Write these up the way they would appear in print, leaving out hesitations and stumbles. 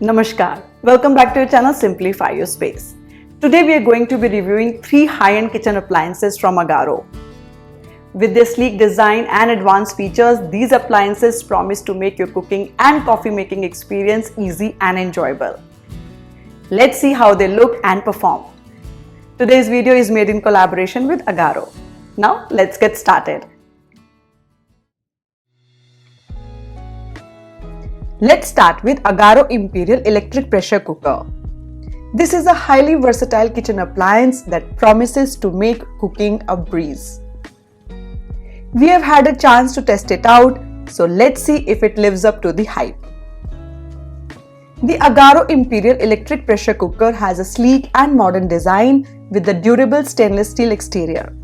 Namaskar. Welcome back to your channel Simplify Your Space. Today we are going to be reviewing 3 high-end kitchen appliances from Agaro. With their sleek design and advanced features, these appliances promise to make your cooking and coffee making experience easy and enjoyable. Let's see how they look and perform. Today's video is made in collaboration with Agaro. Now let's get started. Let's start with Agaro Imperial Electric Pressure Cooker. This is a highly versatile kitchen appliance that promises to make cooking a breeze. We have had a chance to test it out, so let's see if it lives up to the hype. The Agaro Imperial Electric Pressure Cooker has a sleek and modern design with a durable stainless steel exterior.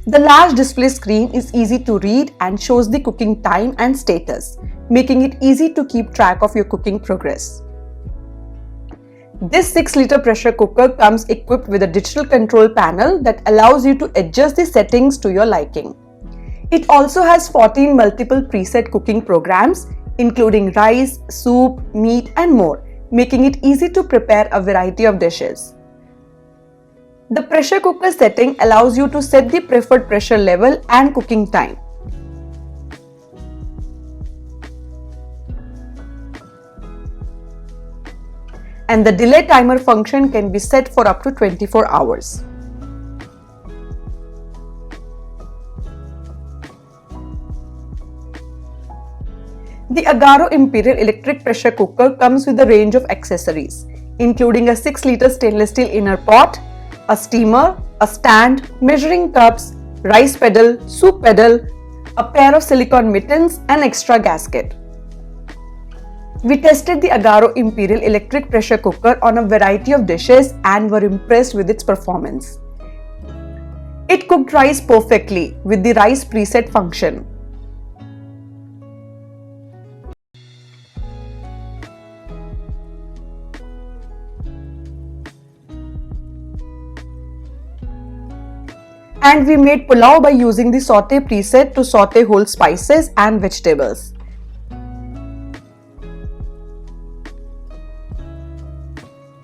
The large display screen is easy to read and shows the cooking time and status, making it easy to keep track of your cooking progress. This 6-liter pressure cooker comes equipped with a digital control panel that allows you to adjust the settings to your liking. It also has 14 multiple preset cooking programs, including rice, soup, meat, and more, making it easy to prepare a variety of dishes. The pressure cooker setting allows you to set the preferred pressure level and cooking time. And the delay timer function can be set for up to 24 hours. The Agaro Imperial Electric Pressure Cooker comes with a range of accessories, including a 6-liter stainless steel inner pot, a steamer, a stand, measuring cups, rice pedal, soup pedal, a pair of silicone mittens, and extra gasket. We tested the Agaro Imperial Electric Pressure Cooker on a variety of dishes and were impressed with its performance. It cooked rice perfectly with the rice preset function. And we made pulao by using the saute preset to saute whole spices and vegetables.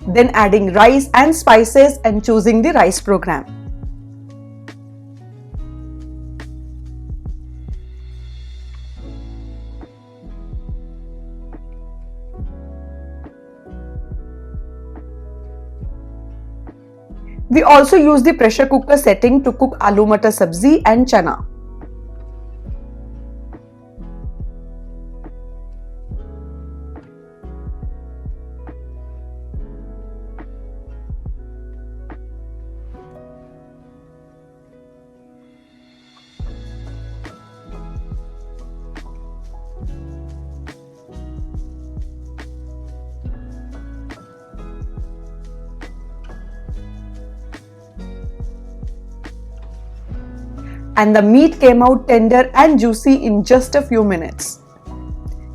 Then adding rice and spices and choosing the rice program. We also use the pressure cooker setting to cook aloo matar sabzi and chana. And the meat came out tender and juicy in just a few minutes.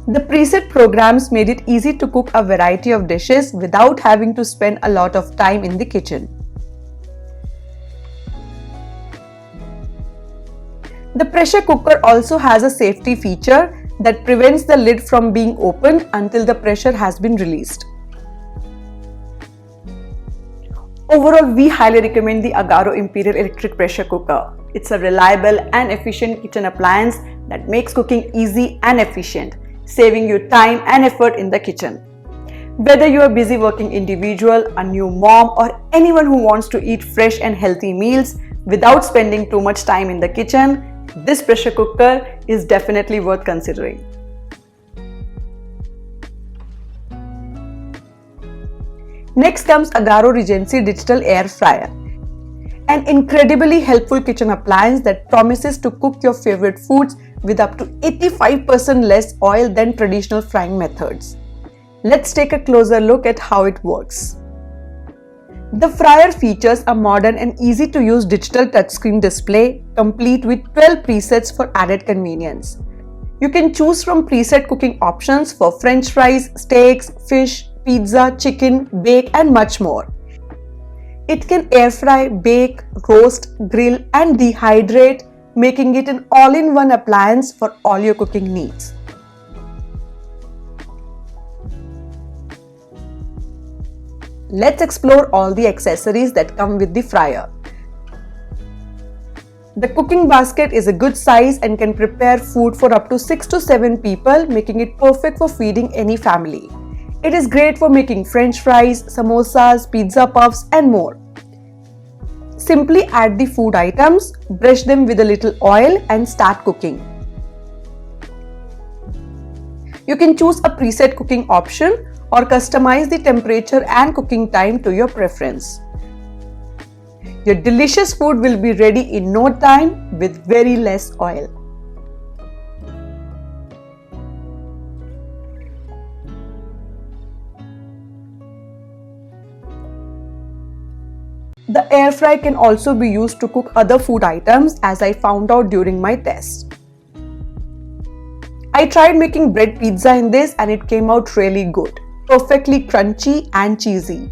The preset programs made it easy to cook a variety of dishes without having to spend a lot of time in the kitchen. The pressure cooker also has a safety feature that prevents the lid from being opened until the pressure has been released. Overall, we highly recommend the Agaro Imperial Electric Pressure Cooker. It's a reliable and efficient kitchen appliance that makes cooking easy and efficient, saving you time and effort in the kitchen. Whether you are a busy working individual, a new mom, or anyone who wants to eat fresh and healthy meals without spending too much time in the kitchen, this pressure cooker is definitely worth considering. Next comes Agaro Regency Digital Air Fryer, an incredibly helpful kitchen appliance that promises to cook your favorite foods with up to 85% less oil than traditional frying methods. Let's take a closer look at how it works. The fryer features a modern and easy to use digital touchscreen display complete with 12 presets for added convenience. You can choose from preset cooking options for French fries, steaks, fish, pizza, chicken, bake, and much more. It can air fry, bake, roast, grill, and dehydrate, making it an all-in-one appliance for all your cooking needs. let's explore all the accessories that come with the fryer. The cooking basket is a good size and can prepare food for up to 6 to 7 people, making it perfect for feeding any family. It is great for making french fries, samosas, pizza puffs and more. Simply add the food items, brush them with a little oil and start cooking. You can choose a preset cooking option or customize the temperature and cooking time to your preference. Your delicious food will be ready in no time with very less oil. The air fry can also be used to cook other food items, as I found out during my test. I tried making bread pizza in this and it came out really good, perfectly crunchy and cheesy.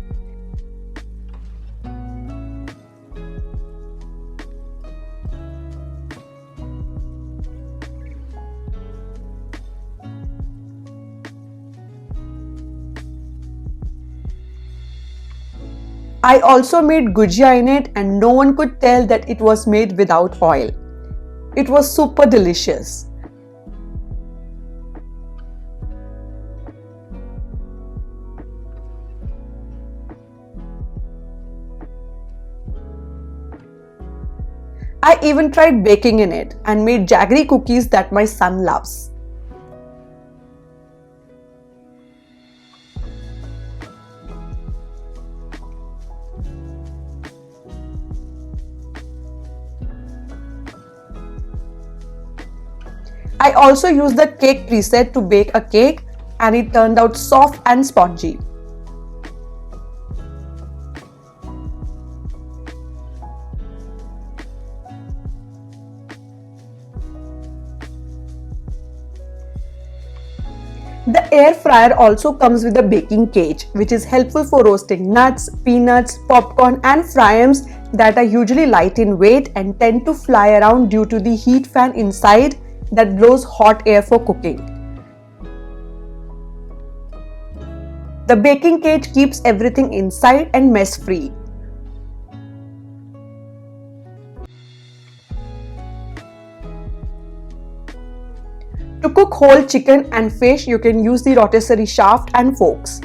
I also made gujia in it and no one could tell that it was made without oil. It was super delicious. I even tried baking in it and made jaggery cookies that my son loves. I also used the cake preset to bake a cake and it turned out soft and spongy. The air fryer also comes with a baking cage, which is helpful for roasting nuts, peanuts, popcorn and fryams that are usually light in weight and tend to fly around due to the heat fan inside that blows hot air for cooking. The baking cage keeps everything inside and mess-free. To cook whole chicken and fish, you can use the rotisserie shaft and forks.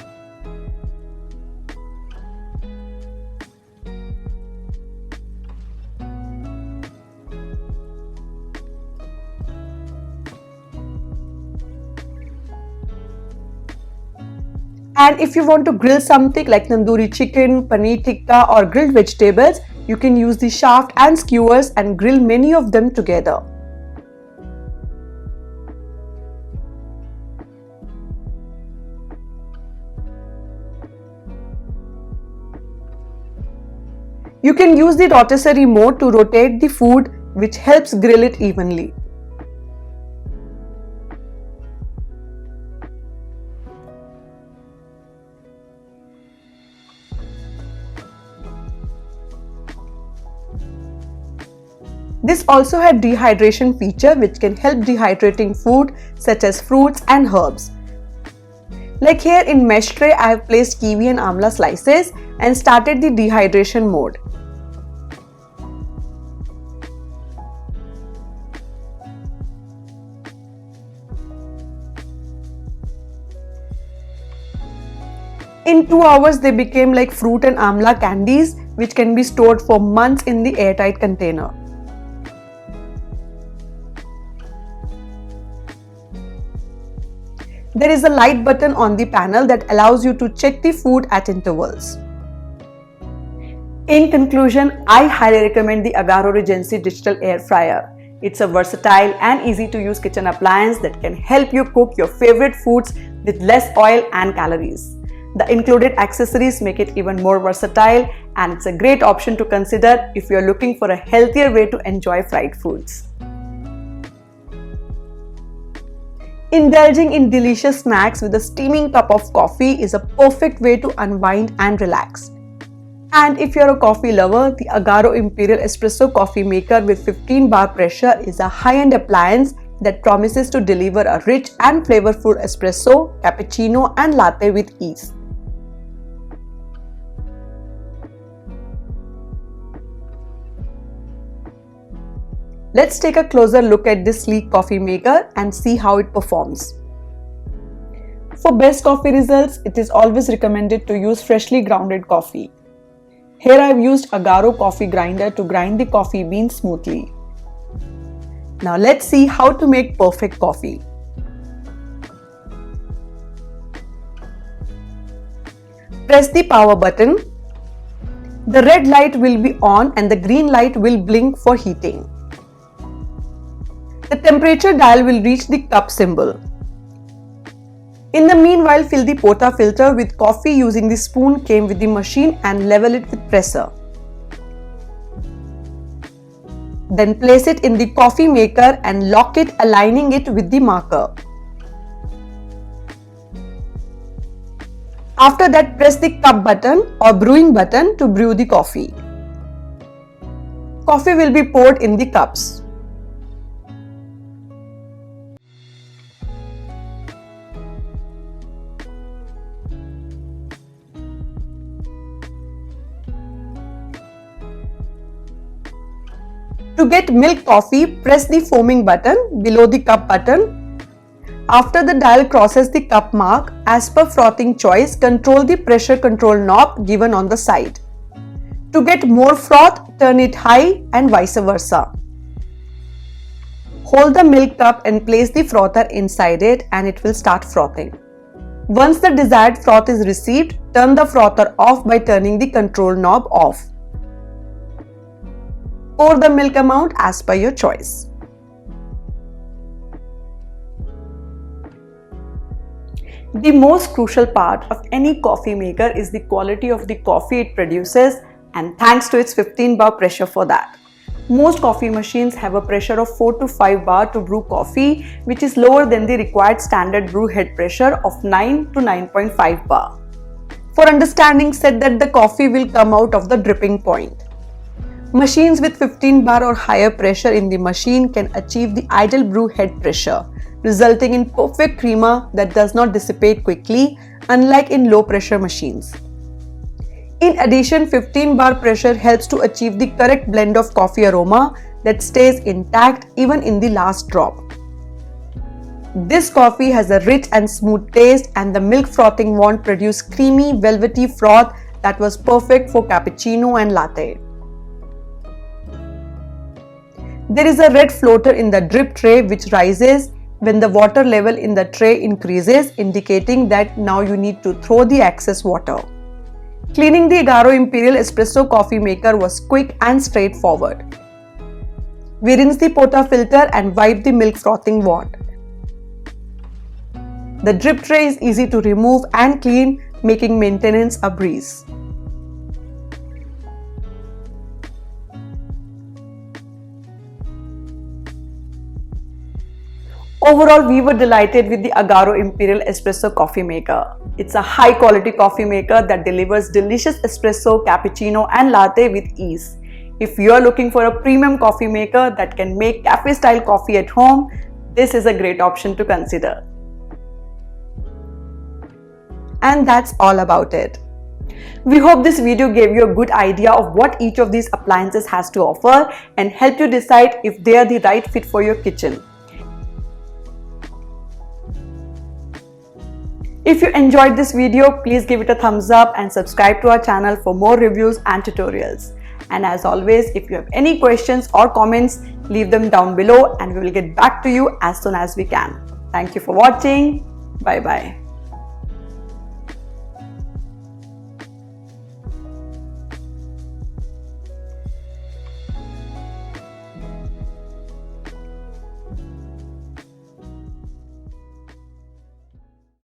And if you want to grill something like tandoori chicken, paneer tikka or grilled vegetables, you can use the shaft and skewers and grill many of them together. You can use the rotisserie mode to rotate the food, which helps grill it evenly. This also had dehydration feature which can help dehydrating food such as fruits and herbs. Like here in mesh tray, I have placed kiwi and amla slices and started the dehydration mode. In 2 hours, they became like fruit and amla candies which can be stored for months in the airtight container. There is a light button on the panel that allows you to check the food at intervals. In conclusion, I highly recommend the Agaro Regency Digital Air Fryer. It's a versatile and easy to use kitchen appliance that can help you cook your favorite foods with less oil and calories. The included accessories make it even more versatile, and it's a great option to consider if you're looking for a healthier way to enjoy fried foods. Indulging in delicious snacks with a steaming cup of coffee is a perfect way to unwind and relax. And if you're a coffee lover, the Agaro Imperial Espresso coffee maker with 15 bar pressure is a high-end appliance that promises to deliver a rich and flavorful espresso, cappuccino and latte with ease. Let's take a closer look at this sleek coffee maker and see how it performs. For best coffee results, it is always recommended to use freshly grounded coffee. Here I have used Agaro coffee grinder to grind the coffee beans smoothly. Now let's see how to make perfect coffee. Press the power button. The red light will be on and the green light will blink for heating. The temperature dial will reach the cup symbol. In the meanwhile, fill the portafilter with coffee using the spoon came with the machine and level it with presser. Then place it in the coffee maker and lock it, aligning it with the marker. After that, press the cup button or brewing button to brew the coffee. Coffee will be poured in the cups. To get milk coffee, press the foaming button below the cup button. After the dial crosses the cup mark, as per frothing choice, control the pressure control knob given on the side. To get more froth, turn it high and vice versa. Hold the milk cup and place the frother inside it and it will start frothing. Once the desired froth is received, turn the frother off by turning the control knob off. Pour the milk amount as per your choice. The most crucial part of any coffee maker is the quality of the coffee it produces, and thanks to its 15 bar pressure for that. Most coffee machines have a pressure of 4 to 5 bar to brew coffee, which is lower than the required standard brew head pressure of 9 to 9.5 bar. For understanding, set that the coffee will come out of the dripping point. Machines with 15 bar or higher pressure in the machine can achieve the ideal brew head pressure, resulting in perfect creamer that does not dissipate quickly, unlike in low pressure machines. In addition, 15 bar pressure helps to achieve the correct blend of coffee aroma that stays intact even in the last drop. This coffee has a rich and smooth taste, and the milk frothing wand produced creamy, velvety froth that was perfect for cappuccino and latte. There is a red floater in the drip tray which rises when the water level in the tray increases, indicating that now you need to throw the excess water. Cleaning the Agaro Imperial Espresso coffee maker was quick and straightforward. We rinse the portafilter and wipe the milk frothing wand. The drip tray is easy to remove and clean, making maintenance a breeze. Overall, we were delighted with the Agaro Imperial Espresso coffee maker. It's a high quality coffee maker that delivers delicious espresso, cappuccino and latte with ease. If you are looking for a premium coffee maker that can make cafe style coffee at home, this is a great option to consider. And that's all about it. We hope this video gave you a good idea of what each of these appliances has to offer and help you decide if they are the right fit for your kitchen. If you enjoyed this video, please give it a thumbs up and subscribe to our channel for more reviews and tutorials. And as always, if you have any questions or comments, leave them down below and we will get back to you as soon as we can. Thank you for watching. Bye bye.